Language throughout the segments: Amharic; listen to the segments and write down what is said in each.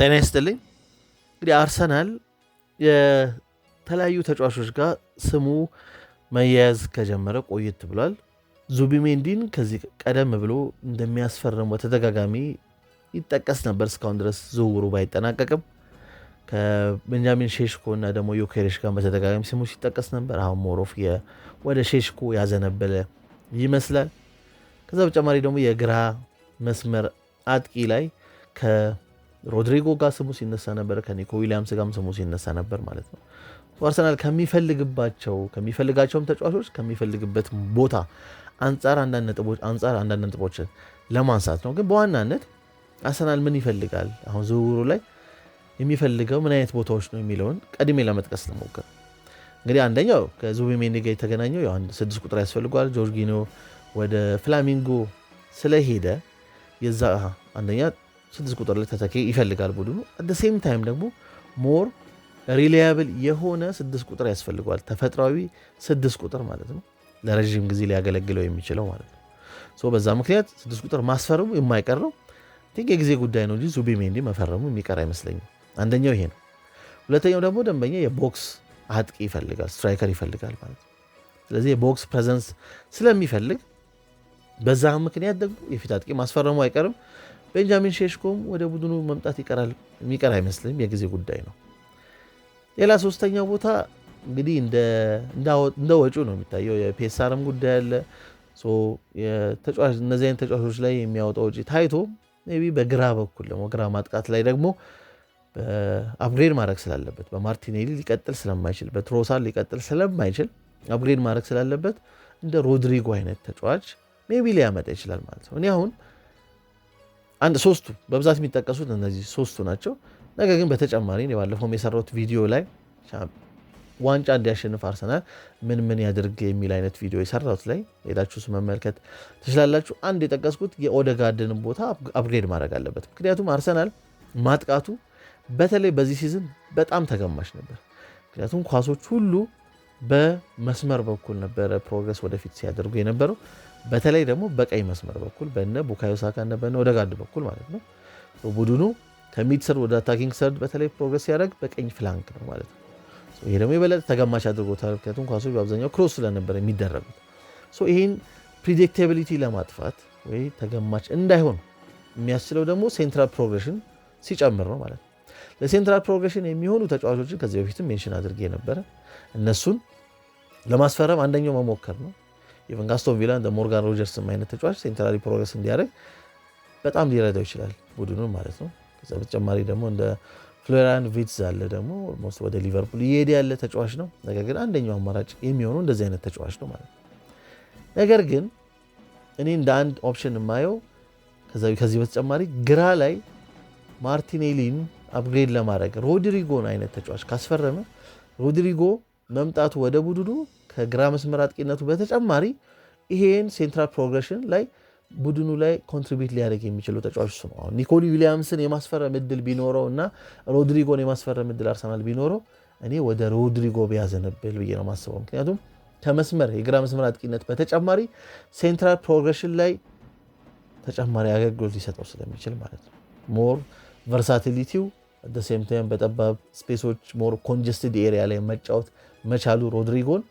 ጤና ይስጥልኝ። እንግዲህ አርሰናል የተለያዩ ተጫዋቾች ጋር ስሙ መያያዝ ከጀመረ ቆየት ብሏል። ዙቢሜንዲን ከዚህ ቀደም ብሎ እንደሚያስፈርም በተደጋጋሚ ይጠቀስ ነበር። እስካሁን ድረስ ዝውውሩ ባይጠናቀቅም ከቤንጃሚን ሼሽኮ እና ደግሞ ዮኬሬሽ ጋር በተደጋጋሚ ስሙ ሲጠቀስ ነበር። አሁን ሞሮፍ ወደ ሼሽኮ ያዘነበለ ይመስላል። ከዛ በተጨማሪ ደግሞ የግራ መስመር አጥቂ ላይ ከሮድሪጎ ጋር ስሙ ሲነሳ ነበር፣ ከኒኮ ዊሊያምስ ጋርም ስሙ ሲነሳ ነበር ማለት ነው። አርሰናል ከሚፈልጋቸውም ተጫዋቾች ከሚፈልግበት ቦታ አንጻር አንዳንድ ነጥቦችን ለማንሳት ነው። ግን በዋናነት አርሰናል ምን ይፈልጋል፣ አሁን ዝውውሩ ላይ የሚፈልገው ምን አይነት ቦታዎች ነው የሚለውን ቀድሜ ለመጥቀስ ልሞክር። እንግዲህ አንደኛው ከዙቢሜንዲ ጋር የተገናኘው አንድ 6 ቁጥር ያስፈልጓል። ጆርጊኖ ወደ ፍላሚንጎ ስለሄደ የዛ አንደኛ 6 ቁጥር ላይ ተተኪ ይፈልጋል ቡድኑ። አት ሴም ታይም ደግሞ ሞር ሪላያብል የሆነ 6 ቁጥር ያስፈልጓል። ተፈጥሯዊ 6 ቁጥር ማለት ነው፣ ለረዥም ጊዜ ሊያገለግለው የሚችለው ማለት ነው። በዛ ምክንያት 6 ቁጥር ማስፈረሙ የማይቀር ነው። የጊዜ ጉዳይ ነው እንጂ ዙቢሜንዲ መፈረሙ የሚቀር አይመስለኝም። አንደኛው ይሄ ነው። ሁለተኛው ደግሞ ደንበኛ የቦክስ አጥቂ ይፈልጋል፣ ስትራይከር ይፈልጋል ማለት ነው። ስለዚህ የቦክስ ፕሬዘንስ ስለሚፈልግ በዛ ምክንያት ደግሞ የፊት አጥቂ ማስፈረሙ አይቀርም። ቤንጃሚን ሼሽኮም ወደ ቡድኑ መምጣት የሚቀር አይመስልም፣ የጊዜ ጉዳይ ነው። ሌላ ሶስተኛው ቦታ እንግዲህ እንደ ወጪው ነው የሚታየው። የፔሳርም ጉዳይ አለ። እነዚህ አይነት ተጫዋቾች ላይ የሚያወጣው ወጪ ታይቶ ቢ በግራ በኩል ደግሞ ግራ ማጥቃት ላይ ደግሞ አፕግሬድ ማድረግ ስላለበት በማርቲኔሊ ሊቀጥል ስለማይችል በትሮሳር ሊቀጥል ስለማይችል አፕግሬድ ማድረግ ስላለበት እንደ ሮድሪጎ አይነት ተጫዋች ቢ ሊያመጣ ይችላል ማለት ነው። እኔ አሁን ሶስቱ በብዛት የሚጠቀሱት እነዚህ ሶስቱ ናቸው። ነገር ግን በተጨማሪ ባለፈውም የሰራሁት ቪዲዮ ላይ ዋንጫ እንዲያሸንፍ አርሰናል ምን ያድርግ የሚል አይነት ቪዲዮ የሰራሁት ላይ ሄዳችሁ መመልከት ትችላላችሁ። አንድ የጠቀስኩት የኦደጋርድን ቦታ አፕግሬድ ማድረግ አለበት። ምክንያቱም አርሰናል ማጥቃቱ በተለይ በዚህ ሲዝን በጣም ተገማች ነበር። ምክንያቱም ኳሶች ሁሉ በመስመር በኩል ነበረ ፕሮግረስ ወደፊት ሲያደርጉ የነበረው፣ በተለይ ደግሞ በቀኝ መስመር በኩል በነ ቡካዮ ሳካ እና በነ ኦደጋርድ በኩል ማለት ነው። ቡድኑ ከሚድ ሰርድ ወደ አታኪንግ ሰርድ በተለይ ፕሮግረስ ሲያደርግ በቀኝ ፍላንክ ነው ማለት ነው። ይሄ ደግሞ የበለጠ ተገማች አድርጎታል። ምክንያቱም ኳሶች በአብዛኛው ክሮስ ስለነበረ የሚደረጉት ይህን ፕሪዲክታቢሊቲ ለማጥፋት ወይ ተገማች እንዳይሆን የሚያስችለው ደግሞ ሴንትራል ፕሮግሬሽን ሲጨምር ነው ማለት ነው። ለሴንትራል ፕሮግሬሽን የሚሆኑ ተጫዋቾችን ከዚህ በፊትም ሜንሽን አድርጌ ነበረ። እነሱን ለማስፈረም አንደኛው መሞከር ነው። ኢቨን አስቶን ቪላ እንደ ሞርጋን ሮጀርስም አይነት ተጫዋች ሴንትራሊ ፕሮግሬስ እንዲያደርግ በጣም ሊረዳው ይችላል ቡድኑን ማለት ነው። ከዛ በተጨማሪ ደግሞ እንደ ፍሎሪያን ቪትዝ አለ ደግሞ ወደ ሊቨርፑል እየሄደ ያለ ተጫዋች ነው። ነገር ግን አንደኛው አማራጭ የሚሆኑ እንደዚህ አይነት ተጫዋች ነው ማለት ነው። ነገር ግን እኔ እንደ አንድ ኦፕሽን የማየው ከዚህ በተጨማሪ ግራ ላይ ማርቲኔሊን አፕግሬድ ለማድረግ ሮድሪጎን አይነት ተጫዋች ካስፈረመ ሮድሪጎ መምጣቱ ወደ ቡድኑ ከግራ መስመር አጥቂነቱ በተጨማሪ ይሄን ሴንትራል ፕሮግሬሽን ላይ ቡድኑ ላይ ኮንትሪቢዩት ሊያደርግ የሚችለው ተጫዋች ነው። አሁን ኒኮሊ ዊሊያምስን የማስፈረም እድል ቢኖረው እና ሮድሪጎን የማስፈረም እድል አርሰናል ቢኖረው እኔ ወደ ሮድሪጎ ቢያዘነብል ብዬ ነው የማስበው። ምክንያቱም የግራ መስመር አጥቂነት በተጨማሪ ሴንትራል ፕሮግሬሽን ላይ ተጨማሪ አገልግሎት ሊሰጠው ስለሚችል ማለት ነው። ሞር ቨርሳቲሊቲው ሴም ታይም በጠባብ ስፔሶች ሞር ኮንጀስትድ ኤሪያ ላይ መጫወት መቻሉ ሮድሪጎን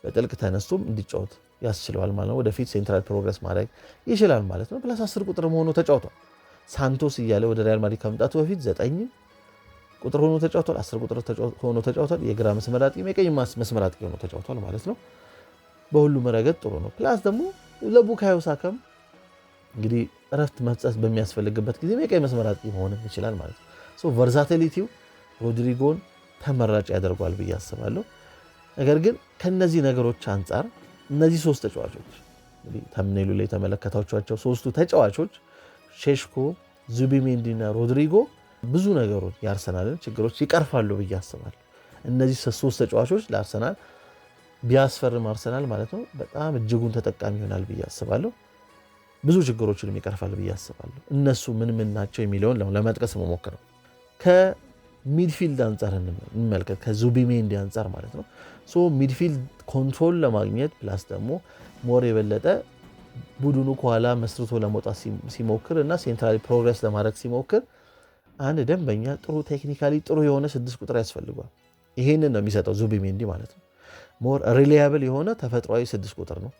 በጥልቅ ተነስቶም እንዲጫወት ያስችለዋል ማለት ነው። ወደፊት ሴንትራል ፕሮግረስ ማድረግ ይችላል ማለት ነው። ፕላስ 10 ቁጥር ሆኖ ተጫውቷል። ሳንቶስ እያለ ወደ ሪያል ማድሪድ ከመምጣቱ በፊት 9 ቁጥር ሆኖ ተጫውቷል፣ 10 ቁጥር ሆኖ ተጫውቷል። የግራ መስመር አጥቂ የቀኝ መስመር አጥቂ ሆኖ ተጫውቷል ማለት ነው። በሁሉም ረገድ ጥሩ ነው። ፕላስ ደግሞ ለቡካዮ ሳካም እንግዲህ እረፍት መስጠት በሚያስፈልግበት ጊዜ የቀኝ መስመር አጥቂ መሆን ይችላል ማለት ነው። ቨርሳቲሊቲው ሮድሪጎን ተመራጭ ያደርጓል ብዬ አስባለሁ። ነገር ግን ከነዚህ ነገሮች አንጻር እነዚህ ሶስት ተጫዋቾች ተምኔሉ ላይ የተመለከታችኋቸው ሶስቱ ተጫዋቾች ሼሽኮ፣ ዙቢሜንዲ እና ሮድሪጎ ብዙ ነገሮች የአርሰናልን ችግሮች ይቀርፋሉ ብዬ አስባለሁ። እነዚህ ሶስት ተጫዋቾች ለአርሰናል ቢያስፈርም አርሰናል ማለት ነው በጣም እጅጉን ተጠቃሚ ይሆናል ብዬ አስባለሁ። ብዙ ችግሮችንም ይቀርፋል ብዬ አስባለሁ። እነሱ ምን ናቸው የሚለውን ለመጥቀስ መሞከር ነው። ከሚድፊልድ አንጻር እንመልከት፣ ከዙቢሜንዲ አንጻር ማለት ነው። ሚድፊልድ ኮንትሮል ለማግኘት ፕላስ ደግሞ ሞር የበለጠ ቡድኑ ከኋላ መስርቶ ለመውጣት ሲሞክር እና ሴንትራሊ ፕሮግረስ ለማድረግ ሲሞክር አንድ ደንበኛ ጥሩ ቴክኒካሊ ጥሩ የሆነ 6 ቁጥር ያስፈልጓል። ይሄንን ነው የሚሰጠው ዙቢሜንዲ ማለት ነው። ሞር ሪላያብል የሆነ ተፈጥሯዊ 6 ቁጥር ነው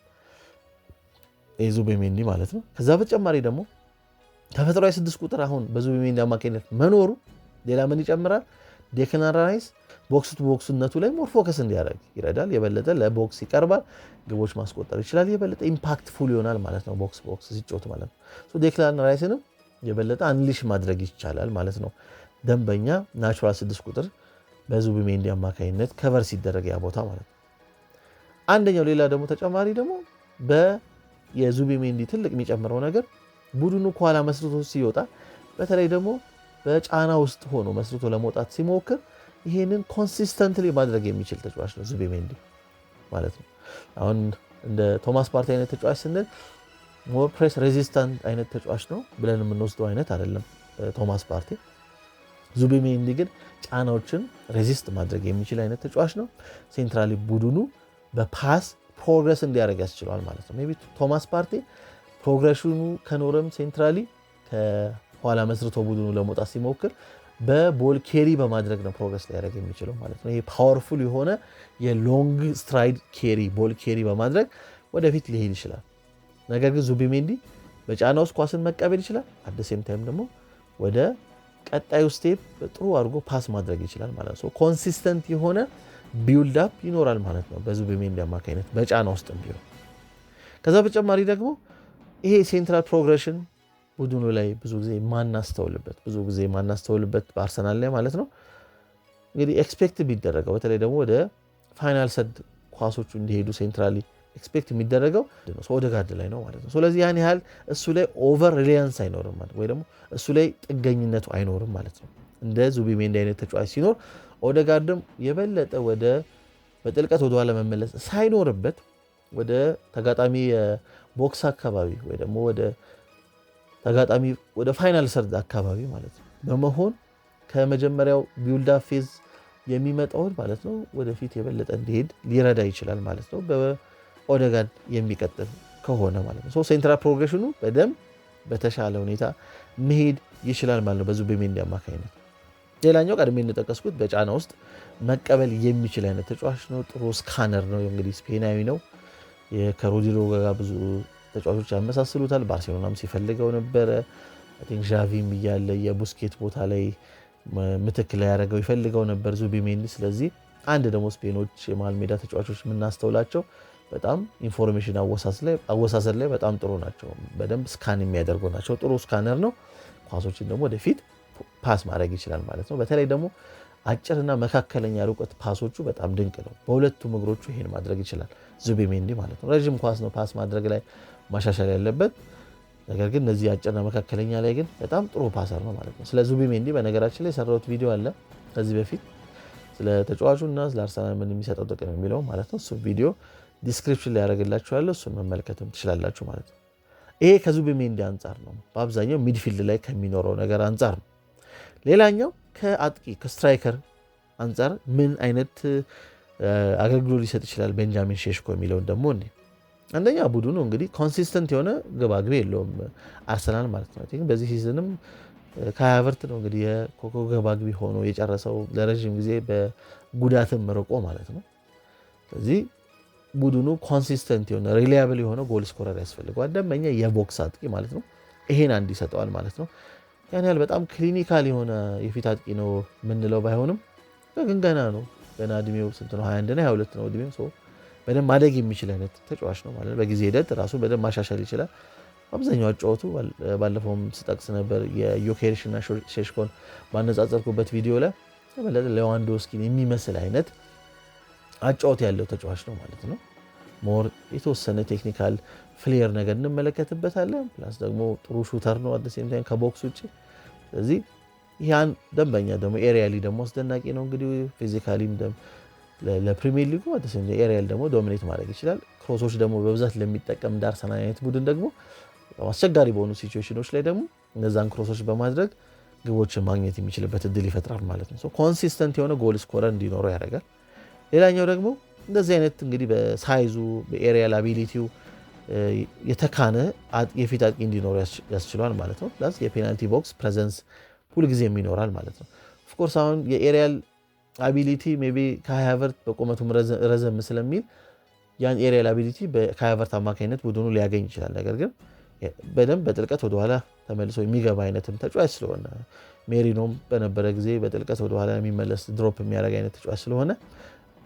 ዙቢሜንዲ ማለት ነው። ከዛ በተጨማሪ ደግሞ ተፈጥሯዊ 6 ቁጥር አሁን በዙቢሜንዲ አማካኝነት መኖሩ ሌላ ምን ይጨምራል? ዴክላን ራይስ ቦክስ ቱ ቦክስነቱ ላይ ሞር ፎከስ እንዲያደርግ ይረዳል። የበለጠ ለቦክስ ይቀርባል፣ ግቦች ማስቆጠር ይችላል። የበለጠ ኢምፓክትፉል ይሆናል ማለት ነው ቦክስ ቦክስ ሲጫወት ማለት ነው። ዴክላን ራይስንም የበለጠ አንሊሽ ማድረግ ይቻላል ማለት ነው። ደንበኛ ናቹራል 6 ቁጥር በዙቢሜንዲ አማካኝነት ከቨር ሲደረግ ያ ቦታ ማለት ነው። አንደኛው ሌላ ደግሞ ተጨማሪ ደግሞ የዙቢሜንዲ ትልቅ የሚጨምረው ነገር ቡድኑ ከኋላ መስርቶ ሲወጣ በተለይ ደግሞ በጫና ውስጥ ሆኖ መስርቶ ለመውጣት ሲሞክር ይሄንን ኮንሲስተንትሊ ማድረግ የሚችል ተጫዋች ነው ዙቢሜንዲ ማለት ነው። አሁን እንደ ቶማስ ፓርቲ አይነት ተጫዋች ስንል ሞር ፕሬስ ሬዚስታንት አይነት ተጫዋች ነው ብለን የምንወስደው አይነት አይደለም ቶማስ ፓርቲ። ዙቢሜንዲ ግን ጫናዎችን ሬዚስት ማድረግ የሚችል አይነት ተጫዋች ነው። ሴንትራሊ ቡድኑ በፓስ ፕሮግረስ እንዲያደርግ ያስችለዋል ማለት ነው። ሜይ ቢ ቶማስ ፓርቲ ፕሮግሬሽኑ ከኖረም ሴንትራሊ ከኋላ መስርቶ ቡድኑ ለመውጣት ሲሞክር በቦል ኬሪ በማድረግ ነው ፕሮግረስ ሊያደርግ የሚችለው ማለት ነው። ይሄ ፓወርፉል የሆነ የሎንግ ስትራይድ ኬሪ ቦል ኬሪ በማድረግ ወደፊት ሊሄድ ይችላል። ነገር ግን ዙቢሜንዲ በጫና ውስጥ ኳስን መቀበል ይችላል። አት ሴም ታይም ደግሞ ወደ ቀጣዩ ስቴፕ ጥሩ አድርጎ ፓስ ማድረግ ይችላል ማለት ነው። ኮንሲስተንት የሆነ ቢልድ አፕ ይኖራል ማለት ነው በዙቢሜንዲ አማካኝነት በጫና ውስጥ ቢሆን። ከዛ በተጨማሪ ደግሞ ይሄ ሴንትራል ፕሮግሬሽን ቡድኑ ላይ ብዙ ጊዜ ማናስተውልበት በአርሰናል ላይ ማለት ነው እንግዲህ ኤክስፔክት ቢደረገው በተለይ ደግሞ ወደ ፋይናል ሰድ ኳሶቹ እንዲሄዱ ሴንትራሊ ኤክስፔክት የሚደረገው ኦዴጋርድ ላይ ነው ማለት ነው። ስለዚህ ያን ያህል እሱ ላይ ኦቨር ሪላያንስ አይኖርም ማለት ወይ ደግሞ እሱ ላይ ጥገኝነቱ አይኖርም ማለት ነው። እንደ ዙቢሜንዲ አይነት ተጫዋች ሲኖር ኦዴጋርድም የበለጠ በጥልቀት ወደኋላ መመለስ ሳይኖርበት ወደ ተጋጣሚ ቦክስ አካባቢ ወይ ደግሞ ተጋጣሚ ወደ ፋይናል ሰርድ አካባቢ ማለት ነው በመሆን ከመጀመሪያው ቢልድ አፕ ፌዝ የሚመጣውን ማለት ነው ወደፊት የበለጠ እንዲሄድ ሊረዳ ይችላል ማለት ነው በኦዴጋርድ የሚቀጥል ከሆነ ማለት ነው። ሴንትራል ፕሮግሬሽኑ በደንብ በተሻለ ሁኔታ መሄድ ይችላል ማለት ነው በዙቢሜንዲ አማካኝነት። ሌላኛው ቀድሜ እንደጠቀስኩት በጫና ውስጥ መቀበል የሚችል አይነት ተጫዋች ነው። ጥሩ ስካነር ነው። እንግዲህ ስፔናዊ ነው። ከሮድሪጎ ጋር ብዙ ተጫዋቾች ያመሳስሉታል። ባርሴሎናም ሲፈልገው ነበረ። ዣቪም እያለ የቡስኬት ቦታ ላይ ምትክ ላይ ያደረገው ይፈልገው ነበር ዙቢሜንዲ። ስለዚህ አንድ ደግሞ ስፔኖች የመሃል ሜዳ ተጫዋቾች የምናስተውላቸው በጣም ኢንፎርሜሽን አወሳሰድ ላይ በጣም ጥሩ ናቸው። በደንብ ስካን የሚያደርጉ ናቸው። ጥሩ ስካነር ነው። ኳሶችን ደግሞ ወደፊት ፓስ ማድረግ ይችላል ማለት ነው። በተለይ ደግሞ አጭርና መካከለኛ ርቀት ፓሶቹ በጣም ድንቅ ነው። በሁለቱም እግሮቹ ይሄን ማድረግ ይችላል ዙቢሜንዲ ማለት ነው። ረዥም ኳስ ነው ፓስ ማድረግ ላይ ማሻሻል ያለበት። ነገር ግን እነዚህ አጭርና መካከለኛ ላይ ግን በጣም ጥሩ ፓሰር ነው ማለት ነው። ስለ ዙቢሜንዲ በነገራችን ላይ የሰራሁት ቪዲዮ አለ ከዚህ በፊት ስለ ተጫዋቹና ስለ አርሰናል ምን የሚሰጠው ጥቅም የሚለው ማለት ነው። እሱ ቪዲዮ ዲስክሪፕሽን ላይ ያደርግላችኋለሁ። እሱን መመልከትም ትችላላችሁ ማለት ነው። ይሄ ከዙቢሜንዲ አንጻር ነው። በአብዛኛው ሚድፊልድ ላይ ከሚኖረው ነገር አንጻር ነው። ሌላኛው ከአጥቂ ከስትራይከር አንጻር ምን አይነት አገልግሎት ሊሰጥ ይችላል ቤንጃሚን ሼሽኮ የሚለውን ደግሞ አንደኛ ቡድኑ እንግዲህ ኮንሲስተንት የሆነ ግባግቢ የለውም አርሰናል ማለት ነው። በዚህ ሲዝንም ካይ ሃቨርትዝ ነው እንግዲህ የኮከብ ግባግቢ ሆኖ የጨረሰው ለረዥም ጊዜ በጉዳትም ርቆ ማለት ነው። ስለዚህ ቡድኑ ኮንሲስተንት የሆነ ሪላያብል የሆነ ጎል ስኮረር ያስፈልገዋል። ደንበኛ የቦክስ አጥቂ ማለት ነው። ይሄን አንድ ይሰጠዋል ማለት ነው። ያን ያህል በጣም ክሊኒካል የሆነ የፊት አጥቂ ነው የምንለው ባይሆንም ግን ገና ነው። ገና እድሜው ስንት ነው? 21 እና 22 ነው እድሜው። በደንብ ማደግ የሚችል አይነት ተጫዋች ነው ማለት ነው። በጊዜ ሂደት ራሱ በደንብ ማሻሻል ይችላል። አብዛኛው አጫወቱ ባለፈውም ስጠቅስ ነበር የዮኬሬሽ እና ሼሽኮን ባነጻጸርኩበት ቪዲዮ ላይ በለጠ ሌዋንዶስኪን የሚመስል አይነት አጫወት ያለው ተጫዋች ነው ማለት ነው። ሞር የተወሰነ ቴክኒካል ፍሌር ነገር እንመለከትበታለን። ፕላስ ደግሞ ጥሩ ሹተር ነው አት ሴም ታይም ከቦክስ ውጭ። ስለዚህ ያን ደንበኛ ደግሞ ኤሪያሊ ደግሞ አስደናቂ ነው። እንግዲህ ፊዚካሊም ለፕሪሚየር ሊጉ አት ሴም ታይም ኤሪያል ደግሞ ዶሚኔት ማድረግ ይችላል። ክሮሶች ደግሞ በብዛት ለሚጠቀም እንደ አርሰናል አይነት ቡድን ደግሞ አስቸጋሪ በሆኑ ሲቹዌሽኖች ላይ ደግሞ እነዛን ክሮሶች በማድረግ ግቦችን ማግኘት የሚችልበት እድል ይፈጥራል ማለት ነው። ኮንሲስተንት የሆነ ጎል ስኮረር እንዲኖረው ያደርጋል። ሌላኛው ደግሞ እንደዚህ አይነት እንግዲህ በሳይዙ በኤሪያል አቢሊቲው የተካነ የፊት አጥቂ እንዲኖር ያስችሏል ማለት ነው። ፕላስ የፔናልቲ ቦክስ ፕሬዘንስ ሁልጊዜም ይኖራል ማለት ነው። ኦፍኮርስ አሁን የኤሪያል አቢሊቲ ሜይ ቢ ካይ ሃቨርትዝ በቁመቱም ረዘም ስለሚል ያን ኤሪያል አቢሊቲ በካይ ሃቨርትዝ አማካኝነት ቡድኑ ሊያገኝ ይችላል። ነገር ግን በደንብ በጥልቀት ወደኋላ ተመልሶ የሚገባ አይነትም ተጫዋች ስለሆነ ሜሪኖም በነበረ ጊዜ በጥልቀት ወደኋላ የሚመለስ ድሮፕ የሚያደርግ አይነት ተጫዋች ስለሆነ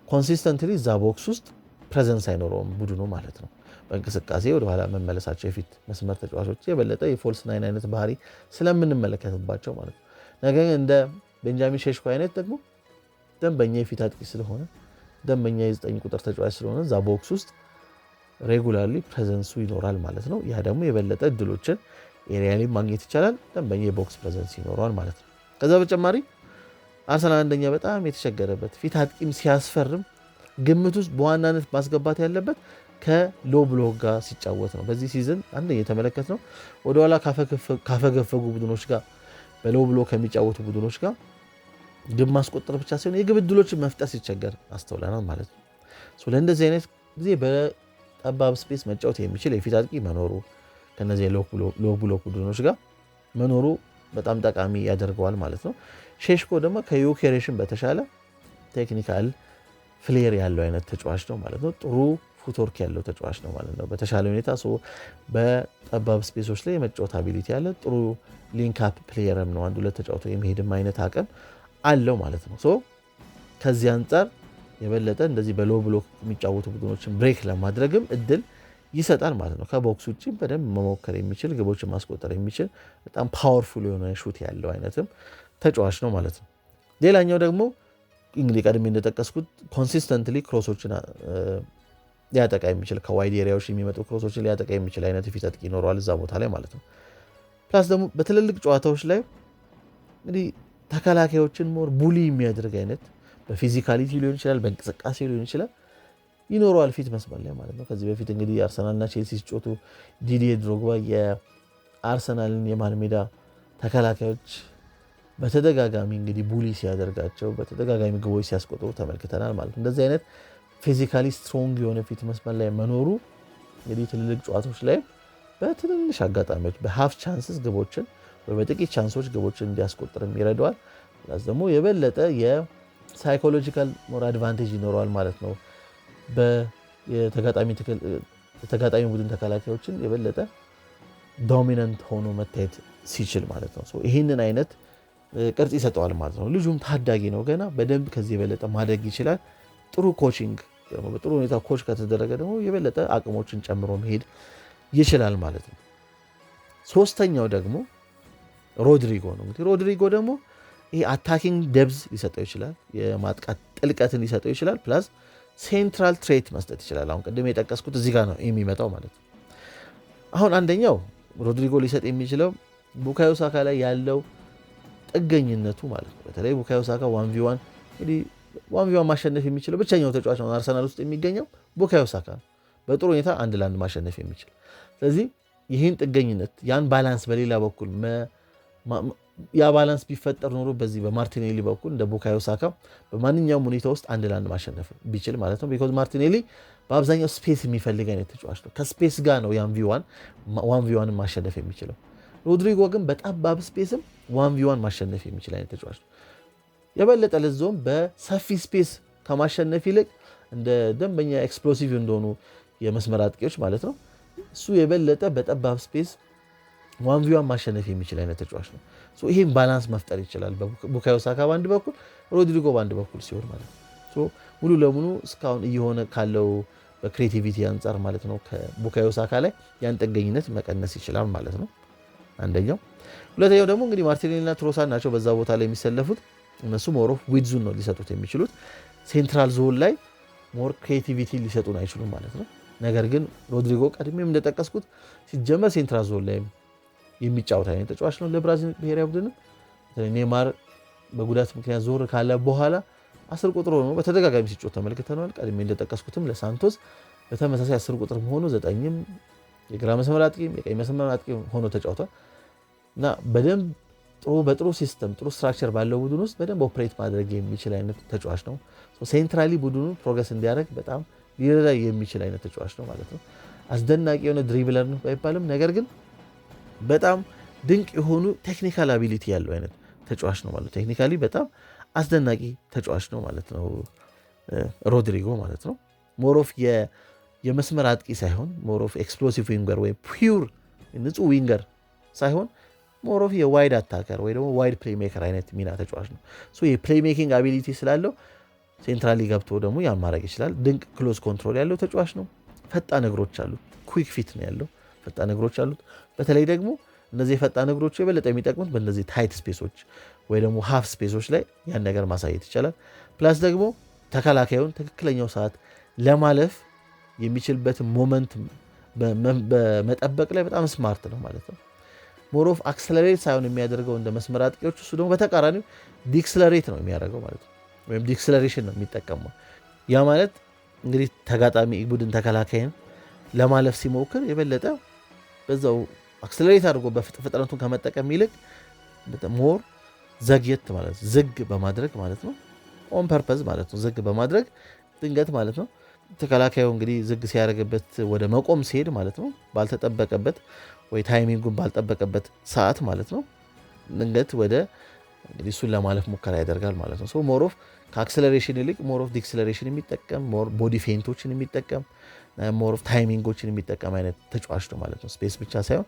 ኮንሲስተንትሊ እዛ ቦክስ ውስጥ ፕሬዘንስ አይኖረውም ቡድኑ ማለት ነው። በእንቅስቃሴ ወደኋላ መመለሳቸው የፊት መስመር ተጫዋቾች የበለጠ የፎልስ ናይን አይነት ባህሪ ስለምንመለከትባቸው ማለት ነው። ነገር ግን እንደ ቤንጃሚን ሼሽኮ አይነት ደግሞ ደንበኛ የፊት አጥቂ ስለሆነ ደንበኛ የ9 ቁጥር ተጫዋች ስለሆነ እዛ ቦክስ ውስጥ ሬጉላርሊ ፕሬዘንሱ ይኖራል ማለት ነው። ያ ደግሞ የበለጠ እድሎችን ኤሪያሊ ማግኘት ይቻላል። ደንበኛ የቦክስ ፕሬዘንስ ይኖረዋል ማለት ነው። ከዛ በተጨማሪ አርሰናል አንደኛ በጣም የተቸገረበት ፊት አጥቂም ሲያስፈርም ግምት ውስጥ በዋናነት ማስገባት ያለበት ከሎ ብሎክ ጋር ሲጫወት ነው። በዚህ ሲዝን አንደኛ የተመለከት ነው ወደኋላ ካፈገፈጉ ቡድኖች ጋር በሎ ብሎክ ከሚጫወቱ ቡድኖች ጋር ግብ ማስቆጠር ብቻ ሳይሆን የግብ ዕድሎችን መፍጠር ሲቸገር አስተውለናል ማለት ነው። ለእንደዚህ አይነት ጊዜ በጠባብ ስፔስ መጫወት የሚችል የፊት አጥቂ መኖሩ ከነዚህ ሎ ብሎክ ቡድኖች ጋር መኖሩ በጣም ጠቃሚ ያደርገዋል ማለት ነው። ሼሽኮ ደግሞ ከዩኬሬሽን በተሻለ ቴክኒካል ፍሌር ያለው አይነት ተጫዋች ነው ማለት ነው። ጥሩ ፉትወርክ ያለው ተጫዋች ነው ማለት ነው። በተሻለ ሁኔታ በጠባብ ስፔሶች ላይ የመጫወት አቢሊቲ ያለ ጥሩ ሊንክ አፕ ፕሌየርም ነው። አንድ ሁለት ተጫውቶ የመሄድም አይነት አቅም አለው ማለት ነው። ከዚህ አንጻር የበለጠ እንደዚህ በሎ ብሎክ የሚጫወቱ ቡድኖችን ብሬክ ለማድረግም እድል ይሰጣል ማለት ነው። ከቦክስ ውጭ በደንብ መሞከር የሚችል ግቦችን ማስቆጠር የሚችል በጣም ፓወርፉል የሆነ ሹት ያለው አይነትም ተጫዋች ነው ማለት ነው። ሌላኛው ደግሞ እንግዲህ ቀድሜ እንደጠቀስኩት ኮንሲስተንትሊ ክሮሶችን ሊያጠቃ የሚችል ከዋይድ ኤሪያዎች የሚመጡ ክሮሶችን ሊያጠቃ የሚችል አይነት የፊት አጥቂ ይኖረዋል እዛ ቦታ ላይ ማለት ነው። ፕላስ ደግሞ በትልልቅ ጨዋታዎች ላይ እንግዲህ ተከላካዮችን ሞር ቡሊ የሚያደርግ አይነት በፊዚካሊቲ ሊሆን ይችላል፣ በእንቅስቃሴ ሊሆን ይችላል ይኖረዋል ፊት መስመር ላይ ማለት ነው። ከዚህ በፊት እንግዲህ አርሰናልና ቼልሲ ሲጫወቱ ዲዲዬ ድሮግባ የአርሰናልን የመሃል ሜዳ ተከላካዮች በተደጋጋሚ እንግዲህ ቡሊ ሲያደርጋቸው በተደጋጋሚ ግቦች ሲያስቆጥሩ ተመልክተናል ማለት ነው። እንደዚህ አይነት ፊዚካሊ ስትሮንግ የሆነ ፊት መስመር ላይ መኖሩ እንግዲህ ትልልቅ ጨዋታዎች ላይ በትንንሽ አጋጣሚዎች በሃፍ ቻንስስ ግቦችን ወይ በጥቂት ቻንሶች ግቦችን እንዲያስቆጥርም ይረዳዋል። ፕላስ ደግሞ የበለጠ የሳይኮሎጂካል ሞር አድቫንቴጅ ይኖረዋል ማለት ነው። የተጋጣሚ ቡድን ተከላካዮችን የበለጠ ዶሚናንት ሆኖ መታየት ሲችል ማለት ነው። ይህንን አይነት ቅርጽ ይሰጠዋል ማለት ነው። ልጁም ታዳጊ ነው ገና በደንብ ከዚህ የበለጠ ማደግ ይችላል። ጥሩ ኮቺንግ በጥሩ ሁኔታ ኮች ከተደረገ ደግሞ የበለጠ አቅሞችን ጨምሮ መሄድ ይችላል ማለት ነው። ሶስተኛው ደግሞ ሮድሪጎ ነው። እንግዲህ ሮድሪጎ ደግሞ ይሄ አታኪንግ ደብዝ ሊሰጠው ይችላል፣ የማጥቃት ጥልቀትን ሊሰጠው ይችላል፣ ፕላስ ሴንትራል ትሬት መስጠት ይችላል። አሁን ቅድም የጠቀስኩት እዚህ ጋር ነው የሚመጣው ማለት ነው። አሁን አንደኛው ሮድሪጎ ሊሰጥ የሚችለው ቡካዮ ሳካ ላይ ያለው ጥገኝነቱ ማለት ነው። በተለይ ቡካዮ ሳካ 1v1 እንግዲህ 1v1 ማሸነፍ የሚችለው ብቸኛው ተጫዋች ነው አርሰናል ውስጥ የሚገኘው ቡካዮ ሳካ ነው፣ በጥሩ ሁኔታ 1-1 ማሸነፍ የሚችል። ስለዚህ ይህን ጥገኝነት ያን ባላንስ በሌላ በኩል ያ ባላንስ ቢፈጠር ኖሮ በዚህ በማርቲኔሊ በኩል እንደ ቡካዮ ሳካ በማንኛውም ሁኔታ ውስጥ 1-1 ማሸነፍ ቢችል ማለት ነው። ቢኮዝ ማርቲኔሊ በአብዛኛው ስፔስ የሚፈልግ አይነት ተጫዋች ነው። ከስፔስ ጋር ነው ያን 1v1 ማሸነፍ የሚችለው። ሮድሪጎ ግን በጠባብ ስፔስም 1v1 ማሸነፍ የሚችል አይነት ተጫዋች ነው። የበለጠ ለዞም በሰፊ ስፔስ ከማሸነፍ ይልቅ እንደ ደንበኛ ኤክስፕሎሲቭ እንደሆኑ የመስመር አጥቂዎች ማለት ነው እሱ የበለጠ በጠባብ ስፔስ 1v1 ማሸነፍ የሚችል አይነት ተጫዋች ነው። ይህም ባላንስ መፍጠር ይችላል። ቡካዮ ሳካ በአንድ በኩል ሮድሪጎ በአንድ በኩል ሲሆን ማለት ነው ሙሉ ለሙሉ እስካሁን እየሆነ ካለው በክሬቲቪቲ አንጻር ማለት ነው ከቡካዮ ሳካ ላይ ያን ጥገኝነት መቀነስ ይችላል ማለት ነው አንደኛው። ሁለተኛው ደግሞ እንግዲህ ማርቲኔሊና ትሮሳርድ ናቸው በዛ ቦታ ላይ የሚሰለፉት። እነሱ ሞር ኦፍ ዊድዙን ነው ሊሰጡት የሚችሉት። ሴንትራል ዞን ላይ ሞር ክሬቲቪቲ ሊሰጡን አይችሉም ማለት ነው። ነገር ግን ሮድሪጎ ቀድሜም እንደጠቀስኩት ሲጀመር ሴንትራል ዞን ላይ የሚጫወት አይነት ተጫዋች ነው። ለብራዚል ብሔራዊ ቡድን ኔይማር በጉዳት ምክንያት ዞር ካለ በኋላ 10 ቁጥር ሆኖ በተደጋጋሚ ሲጫወት ተመልክተናል። ቀድሜ እንደጠቀስኩትም ለሳንቶስ በተመሳሳይ 10 ቁጥር ሆኖ 9ም የግራ መስመር አጥቂም የቀኝ መስመር አጥቂም ሆኖ ተጫውቷል እና በደንብ በጥሩ ሲስተም ጥሩ ስትራክቸር ባለው ቡድን ውስጥ በደንብ ኦፕሬት ማድረግ የሚችል አይነት ተጫዋች ነው። ሴንትራሊ ቡድኑ ፕሮግረስ እንዲያደርግ በጣም ሊረዳ የሚችል አይነት ተጫዋች ነው ማለት ነው። አስደናቂ የሆነ ድሪብለር ነው ባይባልም ነገር ግን በጣም ድንቅ የሆኑ ቴክኒካል አቢሊቲ ያለው አይነት ተጫዋች ነው ማለት ነው። ቴክኒካሊ በጣም አስደናቂ ተጫዋች ነው ማለት ነው ሮድሪጎ ማለት ነው። ሞሮፍ የመስመር አጥቂ ሳይሆን ሞሮፍ ኤክስፕሎሲቭ ዊንገር ወይ ፒውር ንጹህ ዊንገር ሳይሆን ሞሮፍ የዋይድ አታከር ወይ ደግሞ ዋይድ ፕሌይሜከር አይነት ሚና ተጫዋች ነው። የፕሌይሜኪንግ አቢሊቲ ስላለው ሴንትራሊ ገብቶ ደግሞ ያን ማድረግ ይችላል። ድንቅ ክሎዝ ኮንትሮል ያለው ተጫዋች ነው። ፈጣን እግሮች አሉት። ኩዊክ ፊት ነው ያለው። ፈጣን እግሮች አሉት። በተለይ ደግሞ እነዚህ የፈጣን እግሮቹ የበለጠ የሚጠቅሙት በእነዚህ ታይት ስፔሶች ወይ ደግሞ ሃፍ ስፔሶች ላይ ያን ነገር ማሳየት ይቻላል። ፕላስ ደግሞ ተከላካዩን ትክክለኛው ሰዓት ለማለፍ የሚችልበት ሞመንት በመጠበቅ ላይ በጣም ስማርት ነው ማለት ነው። ሞሮፍ አክሰለሬት ሳይሆን የሚያደርገው እንደ መስመር አጥቂዎች፣ እሱ ደግሞ በተቃራኒው ዲክስለሬት ነው የሚያደርገው ማለት ነው። ወይም ዲክስለሬሽን ነው የሚጠቀመው። ያ ማለት እንግዲህ ተጋጣሚ ቡድን ተከላካይን ለማለፍ ሲሞክር የበለጠ በዛው አክሰለሬት አድርጎ በፍጥነቱን ከመጠቀም ይልቅ ሞር ዘግየት ማለት ዝግ በማድረግ ማለት ነው። ኦን ፐርፐዝ ማለት ነው። ዝግ በማድረግ ድንገት ማለት ነው። ተከላካዩ እንግዲህ ዝግ ሲያደርግበት ወደ መቆም ሲሄድ ማለት ነው ባልተጠበቀበት ወይ ታይሚንጉን ባልጠበቀበት ሰዓት ማለት ነው ድንገት ወደ እንግዲህ እሱን ለማለፍ ሙከራ ያደርጋል ማለት ነው። ሞሮፍ ከአክሰለሬሽን ይልቅ ሞሮፍ ዲክስለሬሽን የሚጠቀም ቦዲ ፌንቶችን የሚጠቀም ሞሮፍ ታይሚንጎችን የሚጠቀም አይነት ተጫዋች ነው ማለት ነው። ስፔስ ብቻ ሳይሆን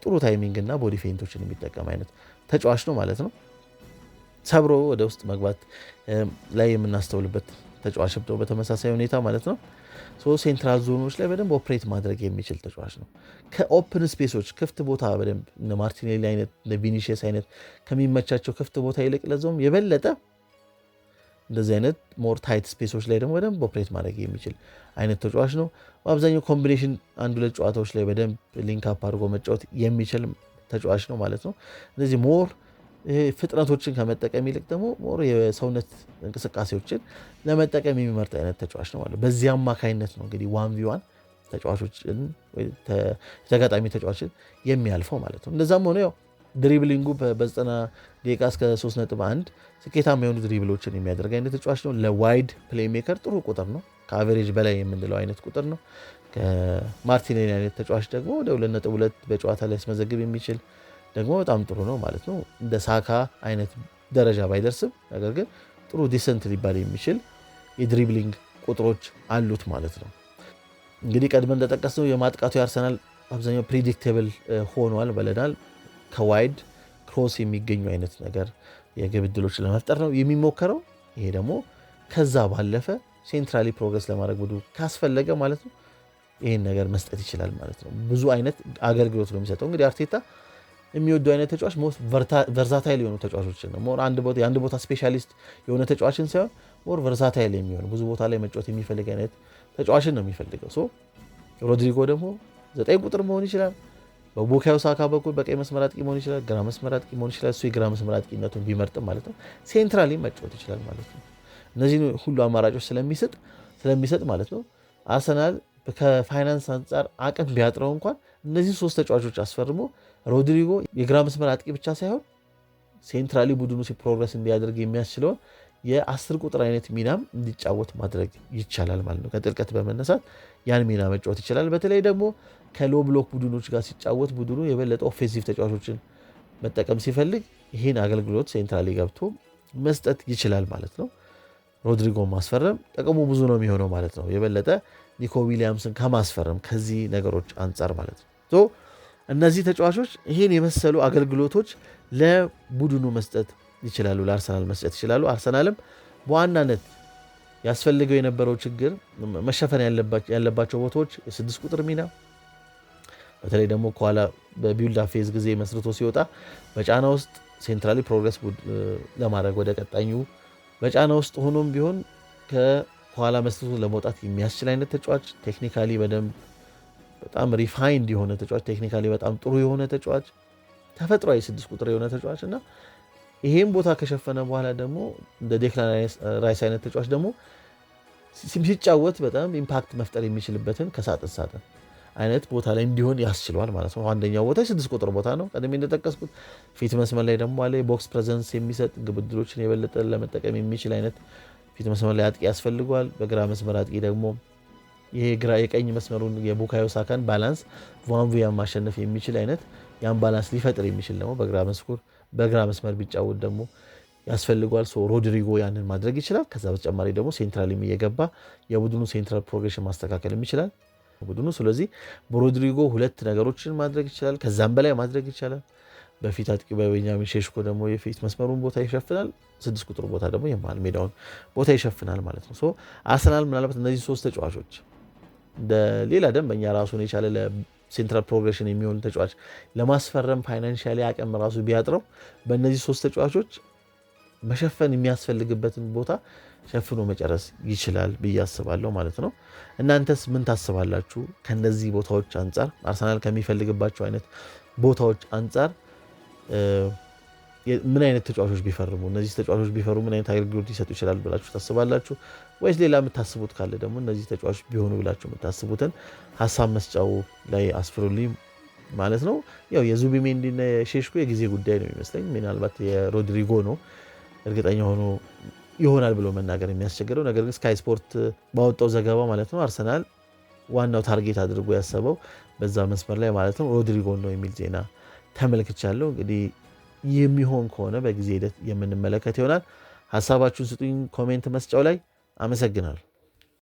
ጥሩ ታይሚንግ እና ቦዲ ፌንቶችን የሚጠቀም አይነት ተጫዋች ነው ማለት ነው። ሰብሮ ወደ ውስጥ መግባት ላይ የምናስተውልበት ተጫዋች ነው በተመሳሳይ ሁኔታ ማለት ነው። ሴንትራል ዞኖች ላይ በደንብ ኦፕሬት ማድረግ የሚችል ተጫዋች ነው። ከኦፕን ስፔሶች ክፍት ቦታ በደንብ እነ ማርቲኔሊ አይነት እነ ቪኒሺየስ አይነት ከሚመቻቸው ክፍት ቦታ ይልቅ ለዛውም የበለጠ እንደዚህ አይነት ሞር ታይት ስፔሶች ላይ ደግሞ በደንብ ኦፕሬት ማድረግ የሚችል አይነት ተጫዋች ነው። በአብዛኛው ኮምቢኔሽን አንድ ሁለት ጨዋታዎች ላይ በደንብ ሊንክ አፕ አድርጎ መጫወት የሚችል ተጫዋች ነው ማለት ነው። እነዚህ ሞር ፍጥነቶችን ከመጠቀም ይልቅ ደግሞ ሞር የሰውነት እንቅስቃሴዎችን ለመጠቀም የሚመርጥ አይነት ተጫዋች ነው ማለት። በዚህ አማካይነት ነው እንግዲህ 1v1 ተጫዋቾችን ተጋጣሚ ተጫዋችን የሚያልፈው ማለት ነው። እንደዛም ሆነ ያው ድሪብሊንጉ በ90 ደቂቃ እስከ 3.1 ስኬታማ የሆኑ ድሪብሎችን የሚያደርግ አይነት ተጫዋች ነው። ለዋይድ ፕሌይሜከር ጥሩ ቁጥር ነው። ከአቨሬጅ በላይ የምንለው አይነት ቁጥር ነው። ከማርቲኔሊ አይነት ተጫዋች ደግሞ ወደ 2.2 በጨዋታ ላይ ያስመዘግብ የሚችል ደግሞ በጣም ጥሩ ነው ማለት ነው። እንደ ሳካ አይነት ደረጃ ባይደርስም ነገር ግን ጥሩ ዲሰንት ሊባል የሚችል የድሪብሊንግ ቁጥሮች አሉት ማለት ነው። እንግዲህ ቀድመን እንደጠቀስነው የማጥቃቱ የአርሰናል አብዛኛው ፕሪዲክቴብል ሆኗል ብለናል። ከዋይድ ክሮስ የሚገኙ አይነት ነገር የግብ ዕድሎች ለመፍጠር ነው የሚሞከረው። ይሄ ደግሞ ከዛ ባለፈ ሴንትራሊ ፕሮግረስ ለማድረግ ቡድኑ ካስፈለገ ማለት ነው ይህን ነገር መስጠት ይችላል ማለት ነው። ብዙ አይነት አገልግሎት ነው የሚሰጠው። እንግዲህ አርቴታ የሚወዱ አይነት ተጫዋች ሞር ቨርሳታይል የሆኑ ተጫዋቾችን ነው። ሞር የአንድ ቦታ ስፔሻሊስት የሆነ ተጫዋችን ሳይሆን ሞር ቨርሳታይል የሚሆን ብዙ ቦታ ላይ መጫወት የሚፈልግ አይነት ተጫዋችን ነው የሚፈልገው። ሮድሪጎ ደግሞ 9 ቁጥር መሆን ይችላል። በቡካዮ ሳካ በኩል በቀይ መስመር አጥቂ መሆን ይችላል። ግራ መስመር አጥቂ መሆን ይችላል። እሱ የግራ መስመር አጥቂነቱን ቢመርጥም ማለት ነው ሴንትራሊ መጫወት ይችላል ማለት ነው። እነዚህ ሁሉ አማራጮች ስለሚሰጥ ማለት ነው አርሰናል ከፋይናንስ አንጻር አቅም ቢያጥረው እንኳን እነዚህ 3 ተጫዋቾች አስፈርሞ ሮድሪጎ የግራ መስመር አጥቂ ብቻ ሳይሆን ሴንትራሊ ቡድኑ ፕሮግረስ እንዲያደርግ የሚያስችለውን የ10 ቁጥር አይነት ሚናም እንዲጫወት ማድረግ ይቻላል ማለት ነው። ከጥልቀት በመነሳት ያን ሚና መጫወት ይችላል። በተለይ ደግሞ ከሎ ብሎክ ቡድኖች ጋር ሲጫወት ቡድኑ የበለጠ ኦፌንሲቭ ተጫዋቾችን መጠቀም ሲፈልግ ይህን አገልግሎት ሴንትራሊ ገብቶ መስጠት ይችላል ማለት ነው። ሮድሪጎ ማስፈረም ጥቅሙ ብዙ ነው የሚሆነው ማለት ነው። የበለጠ ኒኮ ዊሊያምስን ከማስፈረም ከዚህ ነገሮች አንጻር ማለት ነው። እነዚህ ተጫዋቾች ይህን የመሰሉ አገልግሎቶች ለቡድኑ መስጠት ይችላሉ፣ ለአርሰናል መስጠት ይችላሉ። አርሰናልም በዋናነት ያስፈልገው የነበረው ችግር መሸፈን ያለባቸው ቦታዎች የ6 ቁጥር ሚና በተለይ ደግሞ ከኋላ በቢልድ አፕ ፌዝ ጊዜ መስርቶ ሲወጣ በጫና ውስጥ ሴንትራሊ ፕሮግረስ ለማድረግ ወደ ቀጣኙ በጫና ውስጥ ሆኖም ቢሆን ከኋላ መስርቶ ለመውጣት የሚያስችል አይነት ተጫዋች ቴክኒካሊ በደንብ በጣም ሪፋይንድ የሆነ ተጫዋች ቴክኒካሊ በጣም ጥሩ የሆነ ተጫዋች ተፈጥሯዊ 6 ቁጥር የሆነ ተጫዋች እና ይሄን ቦታ ከሸፈነ በኋላ ደግሞ እንደ ዴክላን ራይስ አይነት ተጫዋች ደግሞ ሲጫወት በጣም ኢምፓክት መፍጠር የሚችልበትን ከሳጥን ሳጥን አይነት ቦታ ላይ እንዲሆን ያስችለዋል ማለት ነው። አንደኛው ቦታ 6 ቁጥር ቦታ ነው ቀደም እንደጠቀስኩት። ፊት መስመር ላይ ደግሞ አለ ቦክስ ፕሬዘንስ የሚሰጥ ግብ ዕድሎችን የበለጠ ለመጠቀም የሚችል አይነት ፊት መስመር ላይ አጥቂ ያስፈልገዋል። በግራ መስመር አጥቂ ደግሞ ይሄ የቀኝ መስመሩን የቡካዮ ሳካን ባላንስ ቫንቪያ ማሸነፍ የሚችል አይነት ያን ባላንስ ሊፈጥር የሚችል ደግሞ በግራ መስመር ቢጫወት ደግሞ ያስፈልገዋል። ሮድሪጎ ያንን ማድረግ ይችላል። ከዛ በተጨማሪ ደግሞ ሴንትራል እየገባ የቡድኑ ሴንትራል ፕሮግሬሽን ማስተካከልም ይችላል ቡድኑ። ስለዚህ በሮድሪጎ ሁለት ነገሮችን ማድረግ ይችላል፣ ከዛም በላይ ማድረግ ይቻላል። በፊት አጥቂ በቤንጃሚን ሼሽኮ ደግሞ የፊት መስመሩን ቦታ ይሸፍናል፣ 6 ቁጥር ቦታ ደግሞ የመሃል ሜዳውን ቦታ ይሸፍናል ማለት ነው። አርሰናል ምናልባት እነዚህ 3 ተጫዋቾች ሌላ ደንበኛ ራሱን የቻለ ለሴንትራል ፕሮግሬሽን የሚሆን ተጫዋች ለማስፈረም ፋይናንሻሊ አቅም ራሱ ቢያጥረው በእነዚህ 3 ተጫዋቾች መሸፈን የሚያስፈልግበትን ቦታ ሸፍኖ መጨረስ ይችላል ብዬ አስባለሁ ማለት ነው። እናንተስ ምን ታስባላችሁ? ከነዚህ ቦታዎች አንጻር አርሰናል ከሚፈልግባቸው አይነት ቦታዎች አንጻር ምን አይነት ተጫዋቾች ቢፈርሙ እነዚህ ተጫዋቾች ቢፈርሙ ምን አይነት አገልግሎት ሊሰጡ ይችላል ብላችሁ ታስባላችሁ? ወይስ ሌላ የምታስቡት ካለ ደግሞ እነዚህ ተጫዋቾች ቢሆኑ ብላችሁ የምታስቡትን ሀሳብ መስጫው ላይ አስፍሩልኝ ማለት ነው። ያው የዙቢሜንዲና የሼሽኮ የጊዜ ጉዳይ ነው የሚመስለኝ። ምናልባት የሮድሪጎ ነው እርግጠኛ ሆኖ ይሆናል ብሎ መናገር የሚያስቸግረው። ነገር ግን ስካይ ስፖርት ባወጣው ዘገባ ማለት ነው አርሰናል ዋናው ታርጌት አድርጎ ያሰበው በዛ መስመር ላይ ማለት ነው ሮድሪጎ ነው የሚል ዜና ተመልክቻለሁ። እንግዲህ የሚሆን ከሆነ በጊዜ ሂደት የምንመለከት ይሆናል። ሀሳባችሁን ስጡኝ ኮሜንት መስጫው ላይ። አመሰግናለሁ።